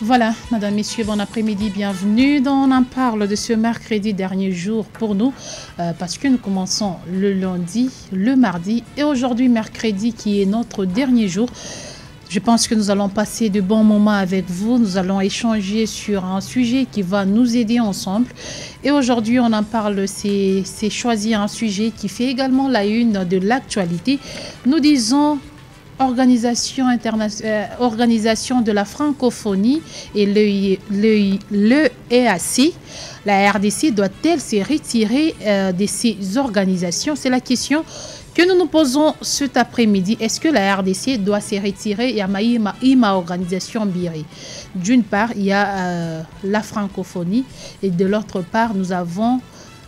Voilà, madame, messieurs, bon après-midi, bienvenue. On en parle de ce mercredi, dernier jour pour nous, parce que nous commençons le lundi, le mardi et aujourd'hui, mercredi, qui est notre dernier jour. Je pense que nous allons passer de bons moments avec vous. Nous allons échanger sur un sujet qui va nous aider ensemble. Et aujourd'hui, on en parle, c'est choisir un sujet qui fait également la une de l'actualité. Nous disons organisation de la francophonie et l'EAC. La RDC doit-elle se retirer de ces organisations? C'est la question que nous nous posons cet après-midi. Est-ce que la RDC doit se retirer? Il y a ma organisation Biri. D'une part, il y a la francophonie et de l'autre part, nous avons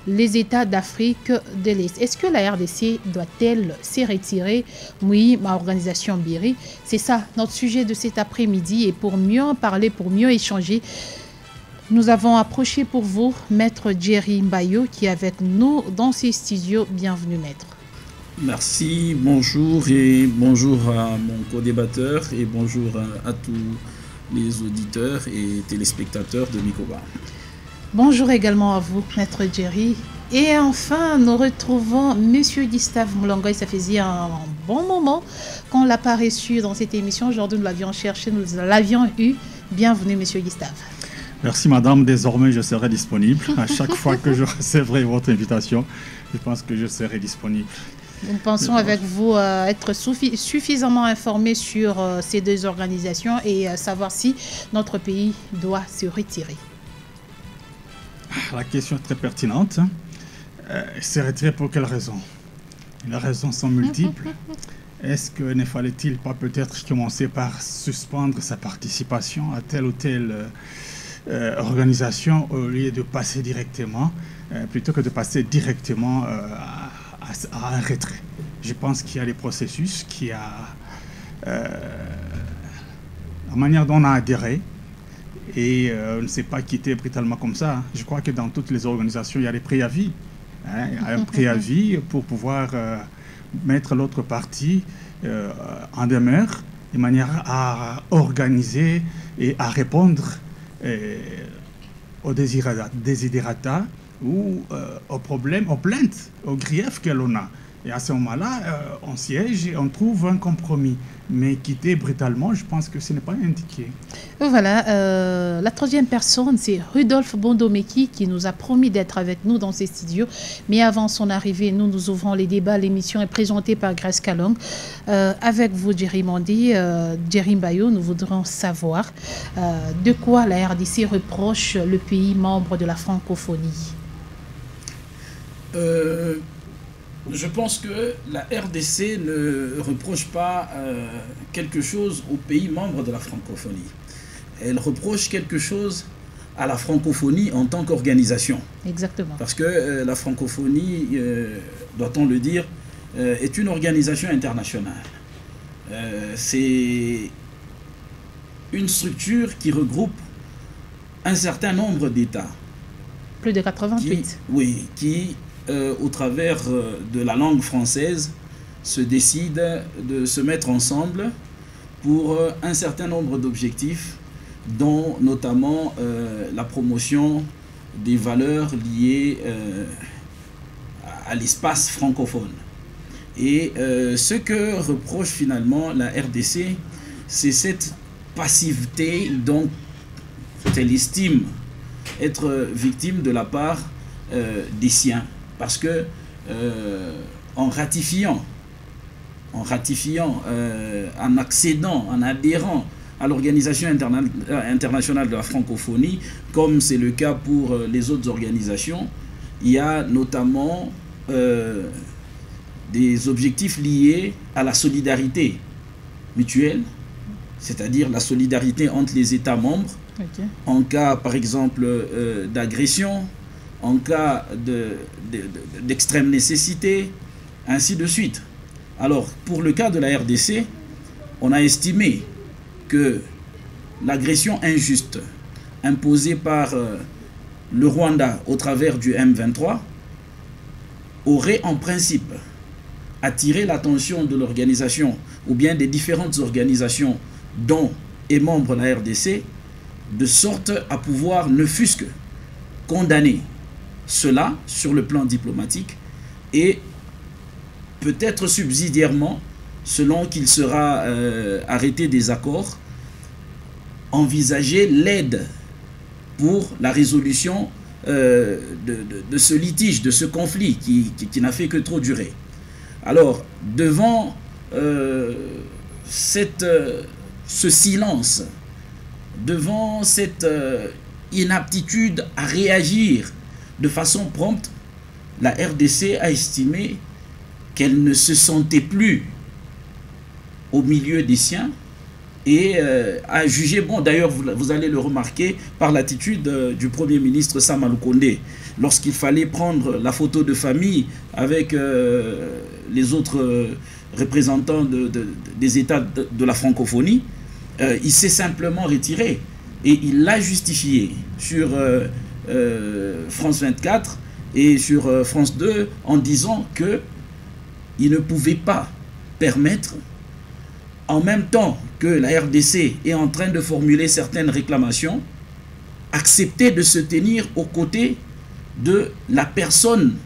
les États d'Afrique de l'Est. Est-ce que la RDC doit-elle se retirer? Oui, ma organisation Biri. C'est ça, notre sujet de cet après-midi. Et pour mieux en parler, pour mieux échanger, nous avons approché pour vous Maître Jerry Mbayo qui est avec nous dans ces studios. Bienvenue, Maître. Merci, bonjour et bonjour à mon co-débatteur et bonjour à tous les auditeurs et téléspectateurs de Mikoba. Bonjour également à vous, Maître Jerry. Et enfin, nous retrouvons Monsieur Gustave Moulongoy. Ça faisait un bon moment qu'on ne l'a pas reçu dans cette émission. Aujourd'hui, nous l'avions cherché, nous l'avions eu. Bienvenue, Monsieur Gustave. Merci, Madame. Désormais, je serai disponible. À chaque fois que je recevrai votre invitation, je pense que je serai disponible. Nous pensons avec vous être suffisamment informés sur ces deux organisations et savoir si notre pays doit se retirer. La question est très pertinente. Se retirer pour quelles raisons? Les raisons sont multiples. Est-ce que ne fallait-il pas peut-être commencer par suspendre sa participation à telle ou telle organisation au lieu de passer directement, plutôt que de passer directement à un retrait? Je pense qu'il y a des processus, qu'il y a la manière dont on a adhéré, et on ne s'est pas quitté brutalement comme ça. Je crois que dans toutes les organisations, il y a des préavis. Il y a un préavis pour pouvoir mettre l'autre partie en demeure, de manière à organiser et à répondre aux desiderata ou aux problèmes, aux plaintes, aux griefs que l'on a. Et à ce moment-là, on siège et on trouve un compromis. Mais quitter brutalement, je pense que ce n'est pas indiqué. Voilà, la troisième personne, c'est Rudolph Bondomeki qui nous a promis d'être avec nous dans ces studios. Mais avant son arrivée, nous ouvrons les débats. L'émission est présentée par Grace Kalong. Avec vous, Jerry Mandi, Jerry Mbayo, nous voudrons savoir de quoi la RDC reproche le pays membre de la francophonie. Je pense que la RDC ne reproche pas quelque chose aux pays membres de la francophonie. Elle reproche quelque chose à la francophonie en tant qu'organisation. Exactement. Parce que la francophonie, doit-on le dire, est une organisation internationale. C'est une structure qui regroupe un certain nombre d'États. Plus de 88. Qui au travers de la langue française, se décident de se mettre ensemble pour un certain nombre d'objectifs, dont notamment la promotion des valeurs liées à l'espace francophone. Et ce que reproche finalement la RDC, c'est cette passivité dont elle estime être victime de la part des siens. Parce que en ratifiant, en accédant, en adhérant à l'Organisation internationale de la francophonie, comme c'est le cas pour les autres organisations, il y a notamment des objectifs liés à la solidarité mutuelle, c'est-à-dire la solidarité entre les États membres, en cas par exemple d'agression, en cas d'extrême nécessité, ainsi de suite. Alors, pour le cas de la RDC, on a estimé que l'agression injuste imposée par le Rwanda au travers du M23 aurait en principe attiré l'attention de l'organisation ou bien des différentes organisations dont est membre la RDC de sorte à pouvoir ne fût-ce que condamner cela sur le plan diplomatique et peut-être subsidiairement, selon qu'il sera arrêté des accords, envisager l'aide pour la résolution de ce litige, de ce conflit qui n'a fait que trop durer. Alors, devant ce silence, devant cette inaptitude à réagir de façon prompte, la RDC a estimé qu'elle ne se sentait plus au milieu des siens et a jugé, bon d'ailleurs vous allez le remarquer par l'attitude du Premier ministre Sama Lukonde, lorsqu'il fallait prendre la photo de famille avec les autres représentants des États de la francophonie, il s'est simplement retiré et il l'a justifié sur France 24 et sur France 2 en disant que il ne pouvait pas permettre, en même temps que la RDC est en train de formuler certaines réclamations, accepter de se tenir aux côtés de la personne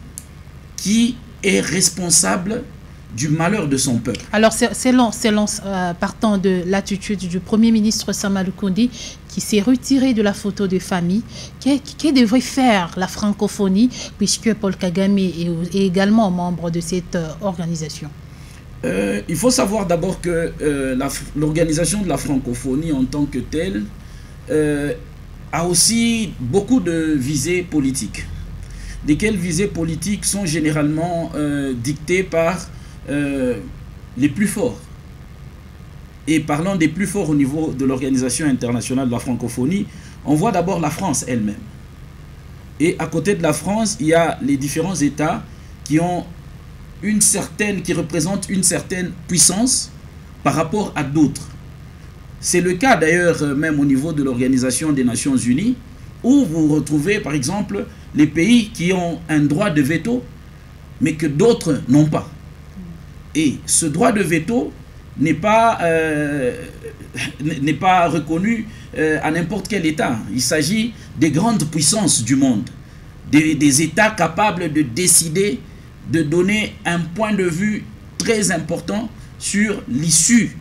qui est responsable du malheur de son peuple. Alors, partant de l'attitude du Premier ministre Sama Lukonde, qui s'est retiré de la photo de famille, que devrait faire la francophonie, puisque Paul Kagame est également membre de cette organisation? Il faut savoir d'abord que l'organisation de la francophonie en tant que telle a aussi beaucoup de visées politiques, lesquelles visées politiques sont généralement dictées par les plus forts. Et parlant des plus forts au niveau de l'Organisation internationale de la francophonie, on voit d'abord la France elle-même. Et à côté de la France, il y a les différents États qui représentent une certaine puissance par rapport à d'autres. C'est le cas d'ailleurs même au niveau de l'Organisation des Nations Unies, où vous retrouvez par exemple les pays qui ont un droit de veto, mais que d'autres n'ont pas. Et ce droit de veto n'est pas reconnu à n'importe quel État. Il s'agit des grandes puissances du monde, des États capables de décider, de donner un point de vue très important sur l'issue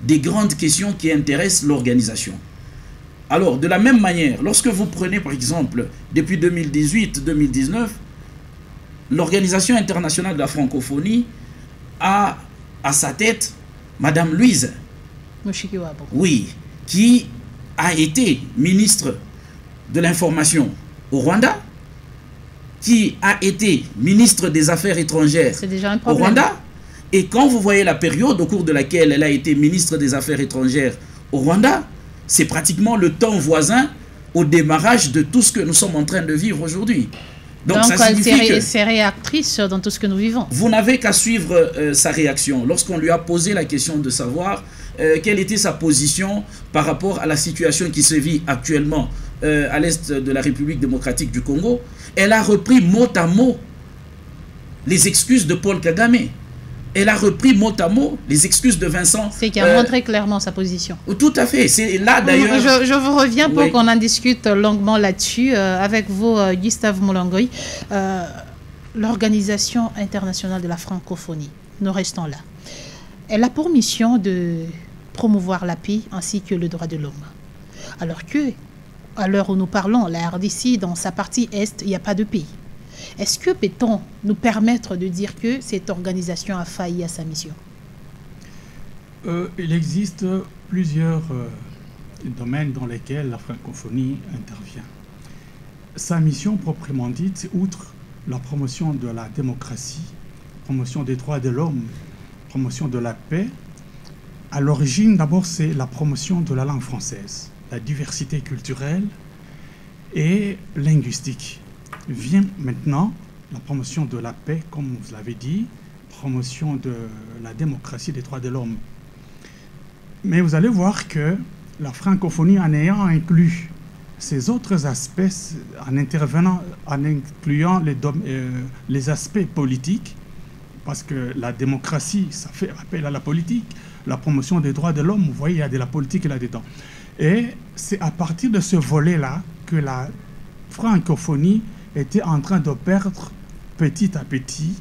des grandes questions qui intéressent l'organisation. Alors, de la même manière, lorsque vous prenez par exemple, depuis 2018-2019, l'Organisation internationale de la francophonie a à sa tête Madame Louise, oui, qui a été ministre de l'Information au Rwanda, qui a été ministre des Affaires étrangères au Rwanda. Et quand vous voyez la période au cours de laquelle elle a été ministre des Affaires étrangères au Rwanda, c'est pratiquement le temps voisin au démarrage de tout ce que nous sommes en train de vivre aujourd'hui. Donc ça signifie c'est réactrice dans tout ce que nous vivons. Vous n'avez qu'à suivre sa réaction lorsqu'on lui a posé la question de savoir quelle était sa position par rapport à la situation qui se vit actuellement à l'est de la République démocratique du Congo. Elle a repris mot à mot les excuses de Paul Kagame. Elle a repris mot à mot les excuses de Vincent. C'est qui a montré clairement sa position. Tout à fait. C'est là d'ailleurs. Je vous reviens pour qu'on en discute longuement là-dessus avec vous, Gustave Moulangui. L'Organisation internationale de la francophonie, nous restons là. Elle a pour mission de promouvoir la paix ainsi que le droit de l'homme. Alors que, à l'heure où nous parlons, la RDC, dans sa partie Est, il n'y a pas de pays. Est-ce que peut-on nous permettre de dire que cette organisation a failli à sa mission? Il existe plusieurs domaines dans lesquels la francophonie intervient. Sa mission proprement dite, outre la promotion de la démocratie, promotion des droits de l'homme, promotion de la paix, à l'origine d'abord c'est la promotion de la langue française, la diversité culturelle et linguistique. Vient maintenant la promotion de la paix, comme vous l'avez dit, promotion de la démocratie, des droits de l'homme. Mais vous allez voir que la francophonie, en ayant inclus ces autres aspects, en incluant les aspects politiques, parce que la démocratie, ça fait appel à la politique, la promotion des droits de l'homme, vous voyez, il y a de la politique là-dedans. Et c'est à partir de ce volet-là que la francophonie était en train de perdre petit à petit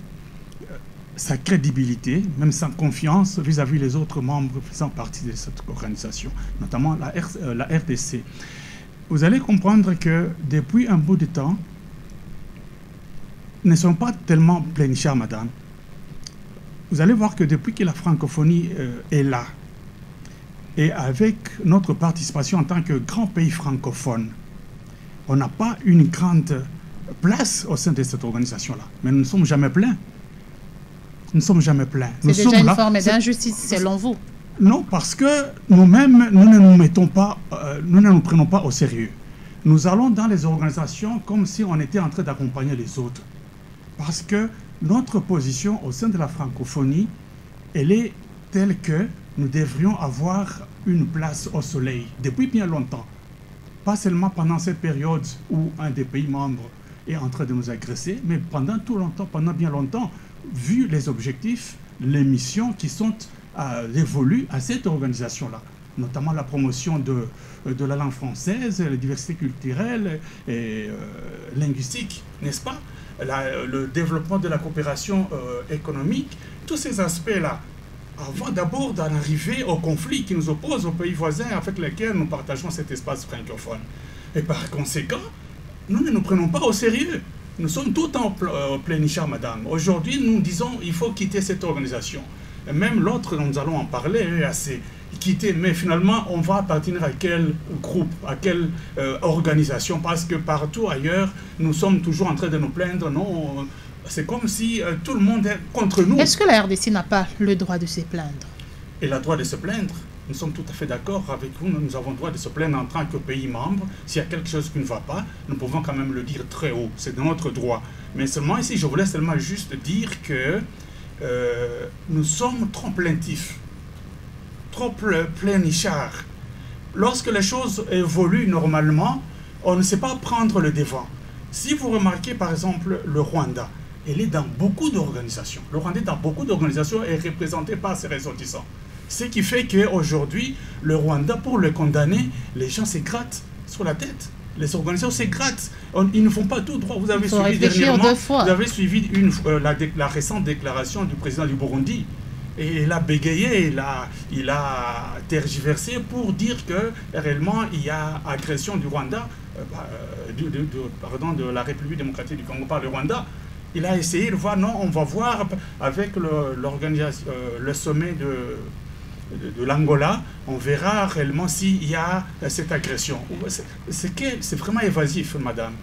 sa crédibilité, même sa confiance vis-à-vis des autres membres faisant partie de cette organisation, notamment la RDC. Vous allez comprendre que depuis un bout de temps, ne sont pas tellement plénichards, madame. Vous allez voir que depuis que la francophonie est là, et avec notre participation en tant que grand pays francophone, on n'a pas une grande place au sein de cette organisation-là. Mais nous ne sommes jamais pleins. Nous ne sommes jamais pleins. C'est déjà une forme d'injustice, selon vous? Non, parce que nous-mêmes, nous ne nous prenons pas au sérieux. Nous allons dans les organisations comme si on était en train d'accompagner les autres. Parce que notre position au sein de la francophonie, elle est telle que nous devrions avoir une place au soleil depuis bien longtemps. Pas seulement pendant cette période où un des pays membres est en train de nous agresser, mais pendant bien longtemps, vu les objectifs, les missions qui sont dévolues à cette organisation-là, notamment la promotion de la langue française, la diversité culturelle et linguistique, n'est-ce pas? Le développement de la coopération économique, tous ces aspects-là, avant d'abord d'en arriver au conflit qui nous oppose aux pays voisins avec lesquels nous partageons cet espace francophone. Et par conséquent, nous ne nous prenons pas au sérieux. Nous sommes tout en plénichards, madame. Aujourd'hui, nous disons qu'il faut quitter cette organisation. Et même l'autre, nous allons en parler, assez quitter. Mais finalement, on va appartenir à quel groupe, à quelle organisation? Parce que partout ailleurs, nous sommes toujours en train de nous plaindre. Non, c'est comme si tout le monde est contre nous. Est-ce que la RDC n'a pas le droit de se plaindre? Elle a le droit de se plaindre. Nous sommes tout à fait d'accord avec vous. Nous avons le droit de se plaindre en tant que pays membre. S'il y a quelque chose qui ne va pas, nous pouvons quand même le dire très haut. C'est de notre droit. Mais seulement ici, je voulais seulement juste dire que nous sommes trop plaintifs, trop plénichards. Lorsque les choses évoluent normalement, on ne sait pas prendre le devant. Si vous remarquez par exemple le Rwanda, il est dans beaucoup d'organisations. Le Rwanda est dans beaucoup d'organisations et est représenté par ses ressortissants. Ce qui fait qu'aujourd'hui, le Rwanda, pour le condamner, les gens se grattent sur la tête. Les organisations se grattent. Ils ne font pas tout droit. Vous avez suivi dernièrement, vous avez suivi la récente déclaration du président du Burundi. Et il a bégayé, il a tergiversé pour dire que réellement il y a agression du Rwanda, de la République démocratique du Congo par le Rwanda. Il a essayé de voir, non, on va voir avec le sommet de l'Angola, on verra réellement s'il y a cette agression. C'est vraiment évasif, madame.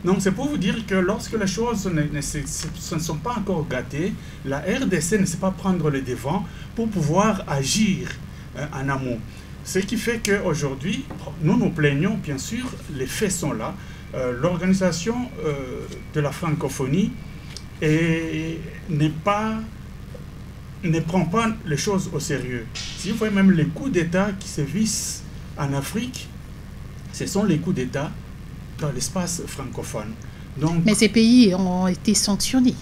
Donc c'est pour vous dire que lorsque les choses ne sont pas encore gâtées, la RDC ne sait pas prendre le devant pour pouvoir agir en amont. Ce qui fait qu'aujourd'hui, nous nous plaignons, bien sûr, les faits sont là. L'organisation de la francophonie ne prend pas les choses au sérieux. Si vous voyez même les coups d'État qui se vissent en Afrique, ce sont les coups d'État dans l'espace francophone. Donc, mais ces pays ont été sanctionnés.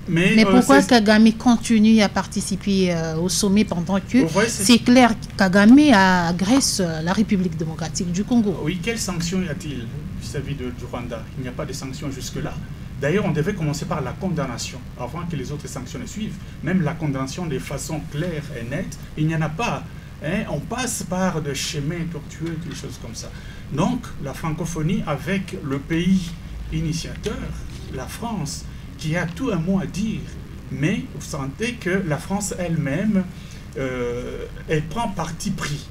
Mais pourquoi Kagame continue à participer au sommet pendant que c'est clair que Kagame agresse la République démocratique du Congo? Oui, quelles sanctions y a-t-il vis-à-vis du Rwanda? Il n'y a pas de sanctions jusque-là. D'ailleurs, on devait commencer par la condamnation, avant que les autres sanctions ne suivent. Même la condamnation de façon claire et nette, il n'y en a pas. Hein? On passe par des chemins tortueux, des choses comme ça. Donc, la francophonie avec le pays initiateur, la France, qui a tout un mot à dire. Mais vous sentez que la France elle-même, elle prend parti pris.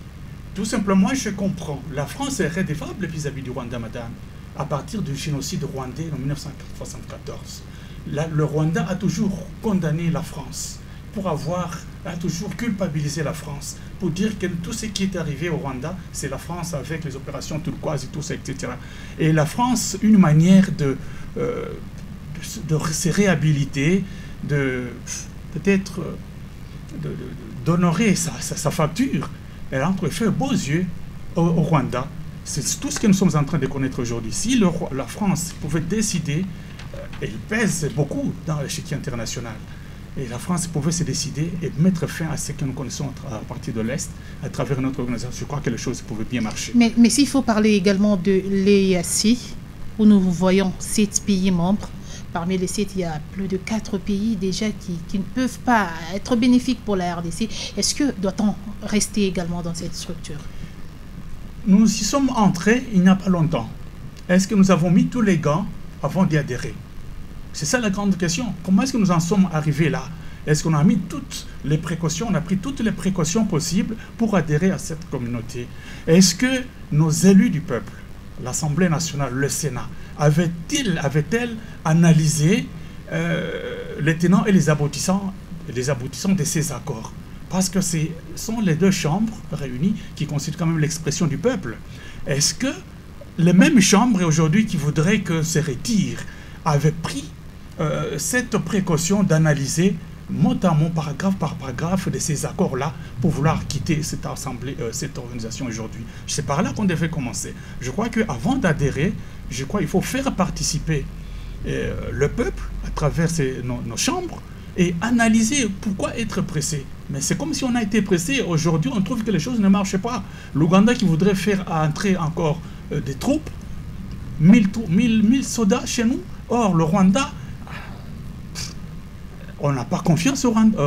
Tout simplement, je comprends. La France est redevable vis-à-vis du Rwanda, madame. À partir du génocide rwandais en 1974. Le Rwanda a toujours condamné la France a toujours culpabilisé la France pour dire que tout ce qui est arrivé au Rwanda, c'est la France avec les opérations turquoises et tout ça, etc. Et la France, une manière de se réhabiliter, peut-être d'honorer sa facture, elle a fait beaux yeux au Rwanda. C'est tout ce que nous sommes en train de connaître aujourd'hui. Si la France pouvait décider, elle pèse beaucoup dans l'échiquier international. Et la France pouvait se décider et mettre fin à ce que nous connaissons à partir de l'Est, à travers notre organisation. Je crois que les choses pouvaient bien marcher. Mais s'il faut parler également de l'EAC, où nous voyons 7 pays membres, parmi les 7, il y a plus de 4 pays déjà qui ne peuvent pas être bénéfiques pour la RDC. Est-ce que doit-on rester également dans cette structure? Nous y sommes entrés il n'y a pas longtemps. Est-ce que nous avons mis tous les gants avant d'y adhérer? C'est ça la grande question. Comment est-ce que nous en sommes arrivés là? Est-ce qu'on a mis toutes les précautions, on a pris toutes les précautions possibles pour adhérer à cette communauté? Est-ce que nos élus du peuple, l'Assemblée nationale, le Sénat, avaient-elles analysé les tenants et les aboutissants de ces accords? Parce que ce sont les deux chambres réunies qui constituent quand même l'expression du peuple. Est-ce que les mêmes chambres aujourd'hui qui voudraient que se retire avaient pris cette précaution d'analyser mot à mot, paragraphe par paragraphe de ces accords-là pour vouloir quitter cette assemblée, cette organisation aujourd'hui? C'est par là qu'on devait commencer. Je crois qu'avant d'adhérer, il faut faire participer le peuple à travers nos chambres et analyser pourquoi être pressé. Mais c'est comme si on a été pressé. Aujourd'hui, on trouve que les choses ne marchent pas. L'Ouganda qui voudrait faire entrer encore des troupes, 1000 soldats chez nous. Or, le Rwanda, on n'a pas confiance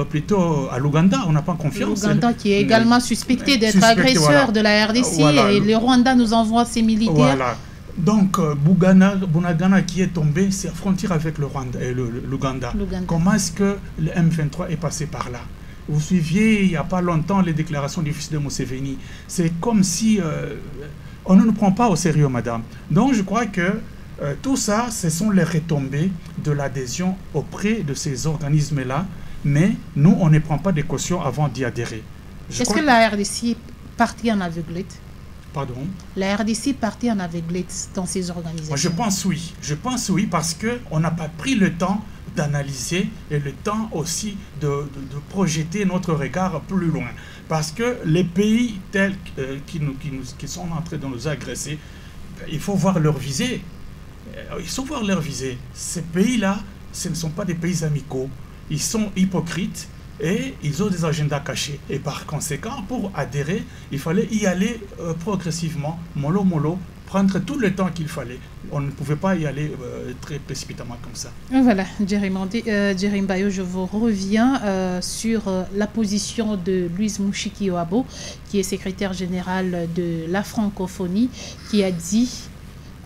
plutôt à l'Ouganda, on n'a pas confiance. L'Ouganda qui est également suspecté d'être agresseur voilà. de la RDC et le Rwanda nous envoie ses militaires. Voilà. Donc, Bunagana qui est tombé, c'est à frontière avec le Rwanda et l'Ouganda. Comment est-ce que le M23 est passé par là? Vous suiviez il n'y a pas longtemps les déclarations du fils de Museveni. C'est comme si on ne nous prend pas au sérieux, madame. Donc, je crois que tout ça, ce sont les retombées de l'adhésion auprès de ces organismes-là. Mais nous, on ne prend pas des cautions avant d'y adhérer. Est-ce que la RDC partit en aveuglette? Pardon? La RDC partit en aveuglette dans ces organisations? Moi, je pense oui. Je pense oui parce qu'on n'a pas pris le temps d'analyser et le temps aussi de projeter notre regard plus loin. Parce que les pays tels qui sont en train de nous agresser, il faut voir leur visée. Il faut voir leur visée. Ces pays-là, ce ne sont pas des pays amicaux. Ils sont hypocrites et ils ont des agendas cachés. Et par conséquent, pour adhérer, il fallait y aller progressivement, mollo mollo, prendre tout le temps qu'il fallait. On ne pouvait pas y aller très précipitamment comme ça. Voilà, Jerry Mbayo, je vous reviens sur la position de Louise Mushikiwabo, qui est secrétaire générale de la francophonie, qui a dit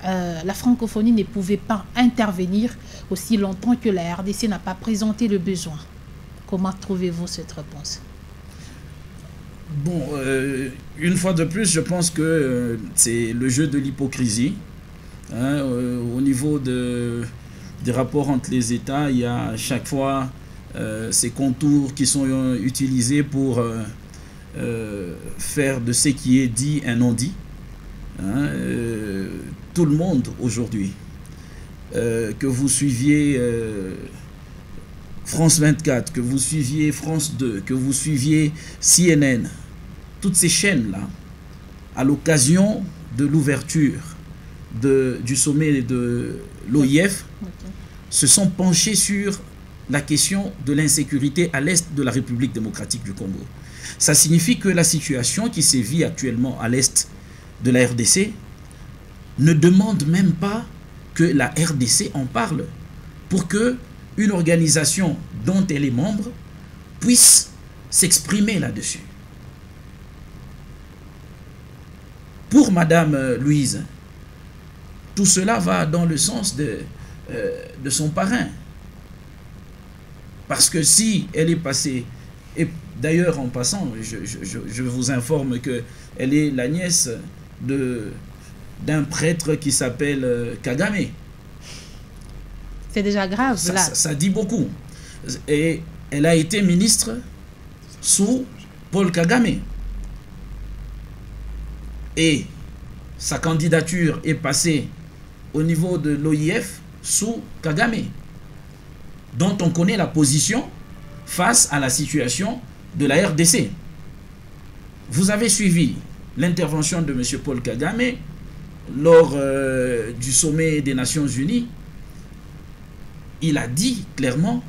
la francophonie ne pouvait pas intervenir aussi longtemps que la RDC n'a pas présenté le besoin. Comment trouvez-vous cette réponse? Bon, une fois de plus, je pense que c'est le jeu de l'hypocrisie. Hein, au niveau des rapports entre les États, il y a à chaque fois ces contours qui sont utilisés pour faire de ce qui est dit un non-dit. Hein, tout le monde aujourd'hui, que vous suiviez France 24, que vous suiviez France 2, que vous suiviez CNN, toutes ces chaînes-là, à l'occasion de l'ouverture du sommet de l'OIF, se sont penchés sur la question de l'insécurité à l'est de la République démocratique du Congo. Ça signifie que la situation qui sévit actuellement à l'est de la RDC ne demande même pas que la RDC en parle pour que une organisation dont elle est membre puisse s'exprimer là-dessus. Pour Madame Louise, tout cela va dans le sens de son parrain. Parce que si elle est passée, et d'ailleurs en passant, je vous informe qu'elle est la nièce d'un prêtre qui s'appelle Kagame. C'est déjà grave, là. Ça dit beaucoup. Et elle a été ministre sous Paul Kagame. Et sa candidature est passée au niveau de l'OIF sous Kagame, dont on connaît la position face à la situation de la RDC. Vous avez suivi l'intervention de M. Paul Kagame lors du sommet des Nations Unies. Il a dit clairement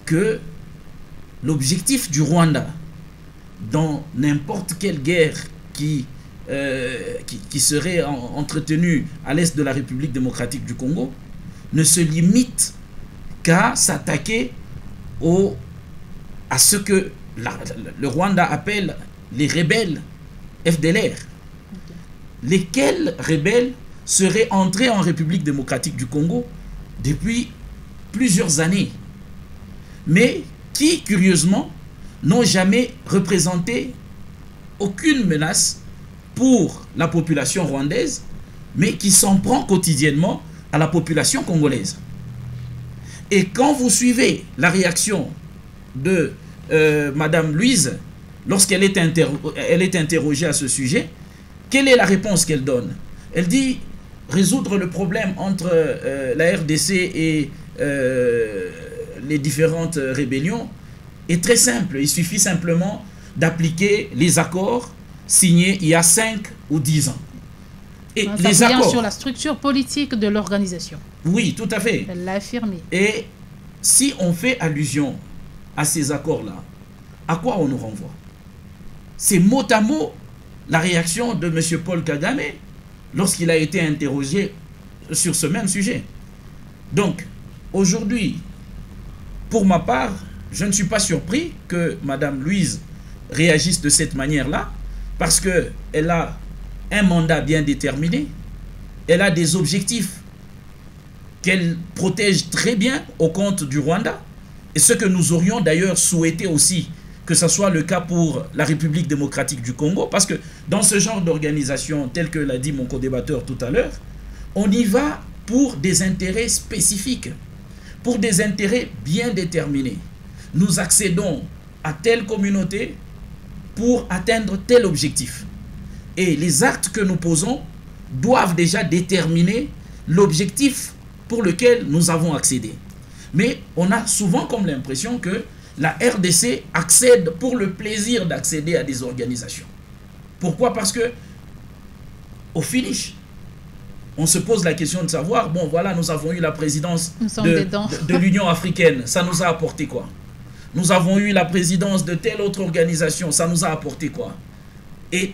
que l'objectif du Rwanda dans n'importe quelle guerre qui serait entretenue à l'est de la République démocratique du Congo ne se limite qu'à s'attaquer à ce que le Rwanda appelle les rebelles FDLR, lesquels rebelles seraient entrés en République démocratique du Congo depuis plusieurs années, mais qui, curieusement, n'ont jamais représenté aucune menace pour la population rwandaise, mais qui s'en prend quotidiennement à la population congolaise. Et quand vous suivez la réaction de Madame Louise, lorsqu'elle est interrogée à ce sujet, quelle est la réponse qu'elle donne? Elle dit résoudre le problème entre la RDC et les différentes rébellions est très simple. Il suffit simplement d'appliquer les accords signés il y a 5 ou 10 ans. Et les accords sur la structure politique de l'organisation. Oui, tout à fait. Elle l'a affirmé. Et si on fait allusion à ces accords-là, à quoi on nous renvoie? C'est mot à mot la réaction de M. Paul Kagame lorsqu'il a été interrogé sur ce même sujet. Donc, aujourd'hui, pour ma part, je ne suis pas surpris que Mme Louise réagisse de cette manière-là, parce qu'elle a un mandat bien déterminé, elle a des objectifs qu'elle protège très bien au compte du Rwanda, et ce que nous aurions d'ailleurs souhaité aussi que ce soit le cas pour la République démocratique du Congo, parce que dans ce genre d'organisation, tel que l'a dit mon co-débatteur tout à l'heure, on y va pour des intérêts spécifiques, pour des intérêts bien déterminés. Nous accédons à telle communauté pour atteindre tel objectif. Et les actes que nous posons doivent déjà déterminer l'objectif pour lequel nous avons accédé. Mais on a souvent comme l'impression que la RDC accède pour le plaisir d'accéder à des organisations. Pourquoi? Parce que au finish, on se pose la question de savoir, bon voilà, nous avons eu la présidence de l'Union africaine, ça nous a apporté quoi? Nous avons eu la présidence de telle autre organisation, ça nous a apporté quoi? Et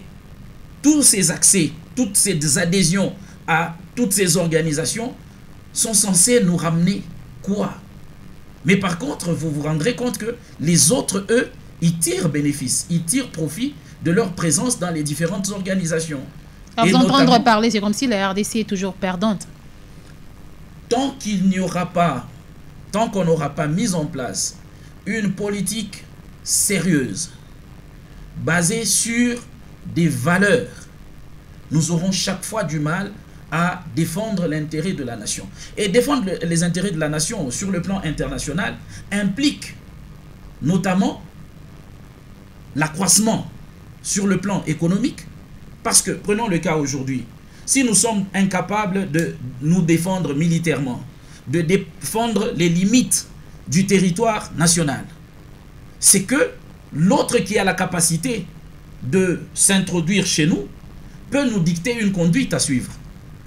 tous ces accès, toutes ces adhésions à toutes ces organisations sont censées nous ramener quoi? Mais par contre, vous vous rendrez compte que les autres, eux, ils tirent bénéfice, ils tirent profit de leur présence dans les différentes organisations. Alors, vous entendre parler, c'est comme si la RDC est toujours perdante. Tant qu'il n'y aura pas, tant qu'on n'aura pas mis en place une politique sérieuse, basée sur des valeurs, nous aurons chaque fois du mal à défendre l'intérêt de la nation. Et défendre les intérêts de la nation sur le plan international implique notamment l'accroissement sur le plan économique, parce que, prenons le cas aujourd'hui, si nous sommes incapables de nous défendre militairement, de défendre les limites du territoire national, c'est que l'autre qui a la capacité de s'introduire chez nous peut nous dicter une conduite à suivre.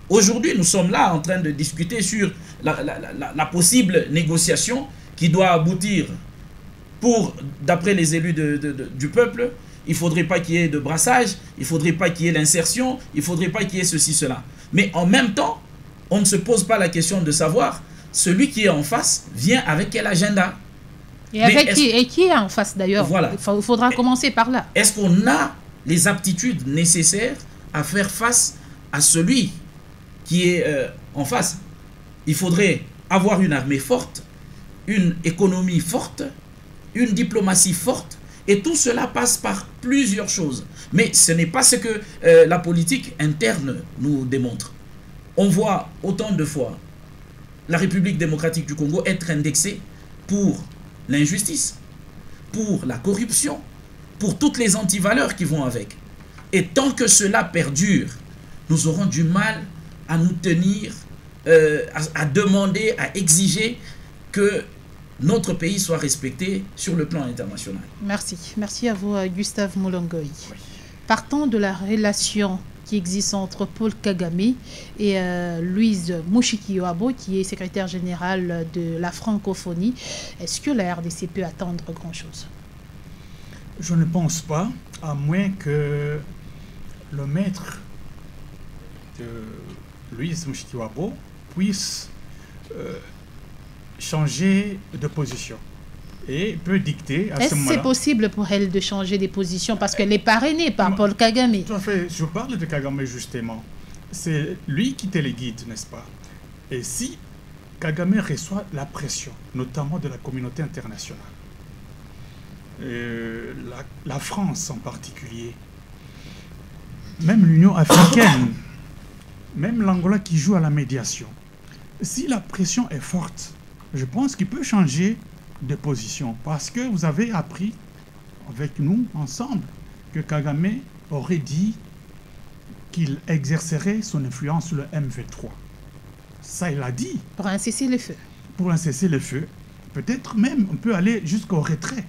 Aujourd'hui, nous sommes là en train de discuter sur la possible négociation qui doit aboutir pour, d'après les élus du peuple, il ne faudrait pas qu'il y ait de brassage, il ne faudrait pas qu'il y ait l'insertion, il ne faudrait pas qu'il y ait ceci, cela. Mais en même temps, on ne se pose pas la question de savoir celui qui est en face vient avec quel agenda. Et qui est en face d'ailleurs? Voilà. Il faudra commencer par là. Est-ce qu'on a les aptitudes nécessaires à faire face à celui qui est en face? Il faudrait avoir une armée forte, une économie forte, une diplomatie forte, et tout cela passe par plusieurs choses. Mais ce n'est pas ce que la politique interne nous démontre. On voit autant de fois la République démocratique du Congo être indexée pour l'injustice, pour la corruption, pour toutes les antivaleurs qui vont avec. Et tant que cela perdure, nous aurons du mal à nous tenir, à demander, à exiger que notre pays soit respecté sur le plan international. Merci. Merci à vous, Gustave Moulongoy. Oui. Partant de la relation qui existe entre Paul Kagame et Louise Mushikiwabo, qui est secrétaire générale de la francophonie, est-ce que la RDC peut attendre grand-chose? Je ne pense pas, à moins que le maître de Louise Mushikiwabo puisse changer de position et peut dicter à ce moment-là. Est-ce que c'est possible pour elle de changer des positions parce qu'elle est parrainée par Paul Kagame? Tout à fait, je parle de Kagame justement. C'est lui qui téléguide, n'est-ce pas? Et si Kagame reçoit la pression, notamment de la communauté internationale, la France en particulier, même l'Union africaine, même l'Angola qui joue à la médiation, si la pression est forte, je pense qu'il peut changer de position. Parce que vous avez appris avec nous ensemble que Kagame aurait dit qu'il exercerait son influence sur le M23. Ça, il a dit. Pour un cessez-le-feu. Pour un cessez-le-feu. Peut-être même on peut aller jusqu'au retrait.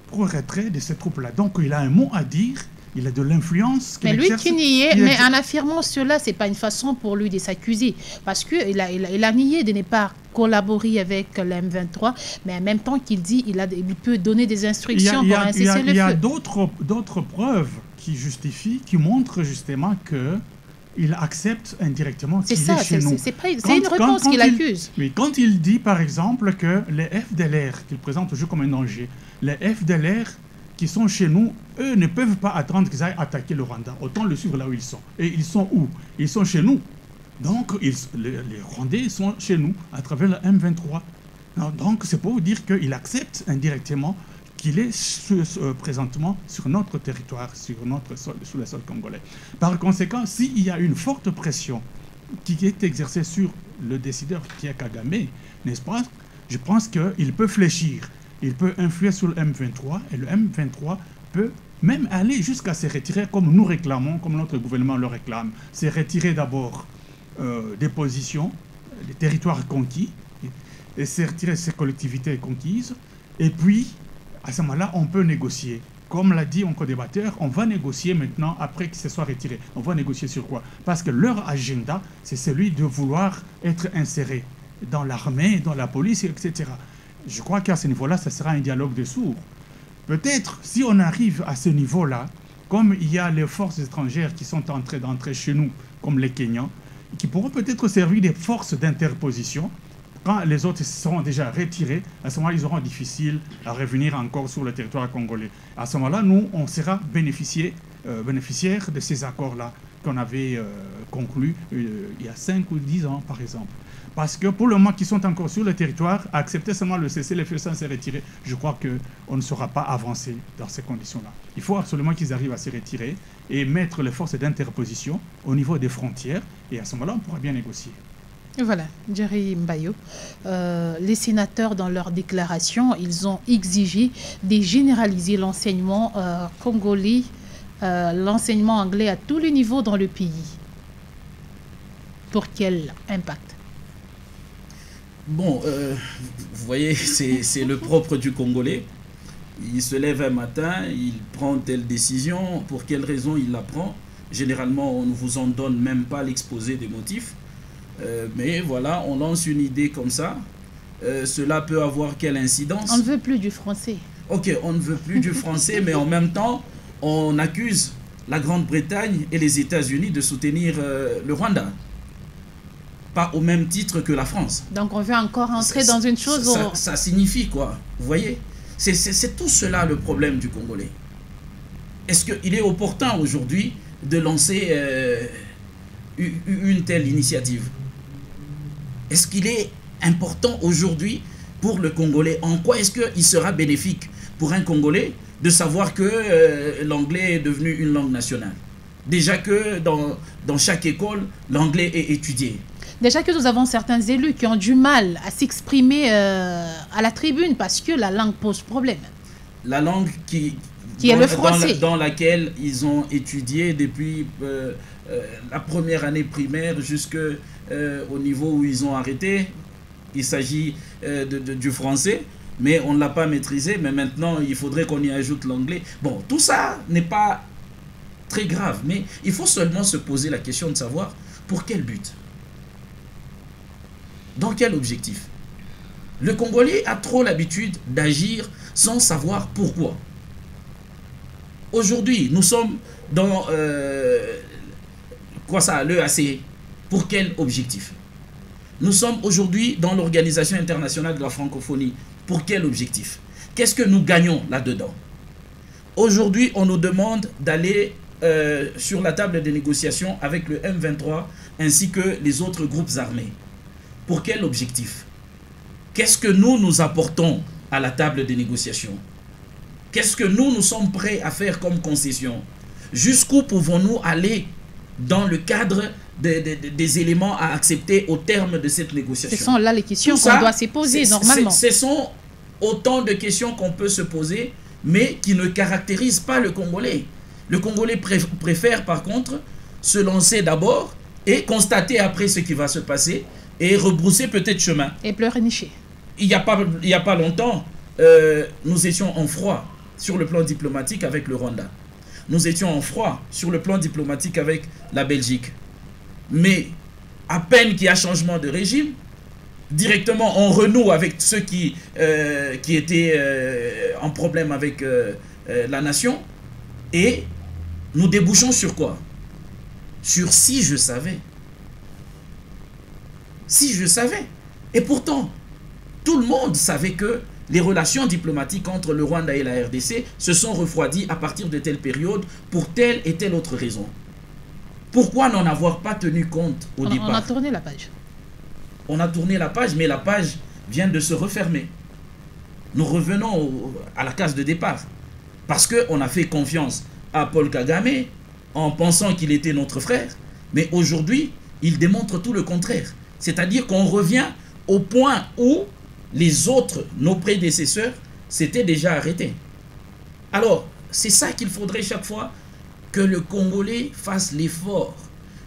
Pour le retrait de ces troupes-là. Donc il a un mot à dire. Il a de l'influence. Mais lui qui niait, mais en affirmant cela, ce n'est pas une façon pour lui de s'accuser. Parce qu'il a nié de ne pas collaborer avec l'M23, mais en même temps qu'il dit il peut donner des instructions pour un cessez-le-feu. Il y a d'autres preuves qui justifient, qui montrent justement qu'il accepte indirectement qu'il est chez nous. C'est une réponse qu'il accuse. Oui, quand il dit par exemple que les FDLR, qu'il présente toujours comme un danger, les FDLR qui sont chez nous, eux ne peuvent pas attendre qu'ils aillent attaquer le Rwanda. Autant le suivre là où ils sont. Et ils sont où? Ils sont chez nous. Donc les Rwandais sont chez nous à travers le M23. Donc c'est pour vous dire qu'il accepte indirectement qu'il est présentement sur notre territoire, sur le sol congolais. Par conséquent, s'il y a une forte pression qui est exercée sur le décideur qui est Kagame, n'est-ce pas? Je pense qu'il peut fléchir. Il peut influer sur le M23 et le M23 peut même aller jusqu'à se retirer comme nous réclamons, comme notre gouvernement le réclame. Se retirer d'abord des positions, des territoires conquis, et se retirer ces collectivités conquises. Et puis, à ce moment-là, on peut négocier. Comme l'a dit un co-débatteur, on va négocier maintenant après qu'il se soit retiré. On va négocier sur quoi? Parce que leur agenda, c'est celui de vouloir être inséré dans l'armée, dans la police, etc. Je crois qu'à ce niveau-là, ce sera un dialogue de sourds. Peut-être, si on arrive à ce niveau-là, comme il y a les forces étrangères qui sont en train d'entrer chez nous, comme les Kenyans, qui pourront peut-être servir des forces d'interposition, quand les autres seront déjà retirés, à ce moment-là, ils auront difficile à revenir encore sur le territoire congolais. À ce moment-là, nous, on sera bénéficiaires de ces accords-là qu'on avait conclus il y a 5 ou 10 ans, par exemple. Parce que pour le moment qu'ils sont encore sur le territoire, accepter seulement le cessez-le-feu sans se retirer, je crois qu'on ne saura pas avancer dans ces conditions-là. Il faut absolument qu'ils arrivent à se retirer et mettre les forces d'interposition au niveau des frontières. Et à ce moment-là, on pourra bien négocier. Voilà, Jerry Mbayo. Les sénateurs, dans leur déclaration, ils ont exigé de généraliser l'enseignement congolais, l'enseignement anglais à tous les niveaux dans le pays. Pour quel impact? Bon, vous voyez, c'est le propre du Congolais. Il se lève un matin, il prend telle décision. Pour quelle raison il la prend? Généralement, on ne vous en donne même pas l'exposé des motifs. Mais voilà, on lance une idée comme ça. Cela peut avoir quelle incidence? On ne veut plus du français. Ok, on ne veut plus du français, mais en même temps, on accuse la Grande-Bretagne et les États-Unis de soutenir le Rwanda. Pas au même titre que la France. Donc on veut encore entrer dans une chose... Ça signifie quoi? Vous voyez? C'est tout cela le problème du Congolais. Est-ce qu'il est opportun aujourd'hui de lancer une telle initiative? Est-ce qu'il est important aujourd'hui pour le Congolais? En quoi est-ce qu'il sera bénéfique pour un Congolais de savoir que l'anglais est devenu une langue nationale? Déjà que dans chaque école, l'anglais est étudié. Déjà que nous avons certains élus qui ont du mal à s'exprimer à la tribune parce que la langue pose problème. La langue qui est le français. Dans laquelle ils ont étudié depuis la première année primaire jusqu'au niveau où ils ont arrêté. Il s'agit du français, mais on ne l'a pas maîtrisé. Mais maintenant, il faudrait qu'on y ajoute l'anglais. Bon, tout ça n'est pas très grave, mais il faut seulement se poser la question de savoir pour quel but? Dans quel objectif? Le Congolais a trop l'habitude d'agir sans savoir pourquoi. Aujourd'hui, nous sommes dans l'EAC. Pour quel objectif? Nous sommes aujourd'hui dans l'Organisation internationale de la francophonie. Pour quel objectif? Qu'est-ce que nous gagnons là-dedans? Aujourd'hui, on nous demande d'aller sur la table des négociations avec le M23 ainsi que les autres groupes armés. Pour quel objectif? Qu'est-ce que nous apportons à la table des négociations? Qu'est-ce que nous sommes prêts à faire comme concession? Jusqu'où pouvons-nous aller dans le cadre des éléments à accepter au terme de cette négociation? Ce sont là les questions qu'on doit se poser normalement. Ce sont autant de questions qu'on peut se poser, mais qui ne caractérisent pas le Congolais. Le Congolais préfère par contre se lancer d'abord et constater après ce qui va se passer et rebrousser peut-être chemin. Et pleurnicher. Il n'y a pas longtemps, nous étions en froid sur le plan diplomatique avec le Rwanda. Nous étions en froid sur le plan diplomatique avec la Belgique. Mais à peine qu'il y a changement de régime, directement on renoue avec ceux qui étaient en problème avec la nation. Et nous débouchons sur quoi? Sur si je savais. Si je savais. Et pourtant, tout le monde savait que les relations diplomatiques entre le Rwanda et la RDC se sont refroidies à partir de telle période pour telle et telle autre raison. Pourquoi n'en avoir pas tenu compte au départ? On a tourné la page. On a tourné la page, mais la page vient de se refermer. Nous revenons à la case de départ. Parce qu'on a fait confiance à Paul Kagame en pensant qu'il était notre frère. Mais aujourd'hui, il démontre tout le contraire. C'est-à-dire qu'on revient au point où les autres, nos prédécesseurs, s'étaient déjà arrêtés. Alors, c'est ça qu'il faudrait chaque fois que le Congolais fasse l'effort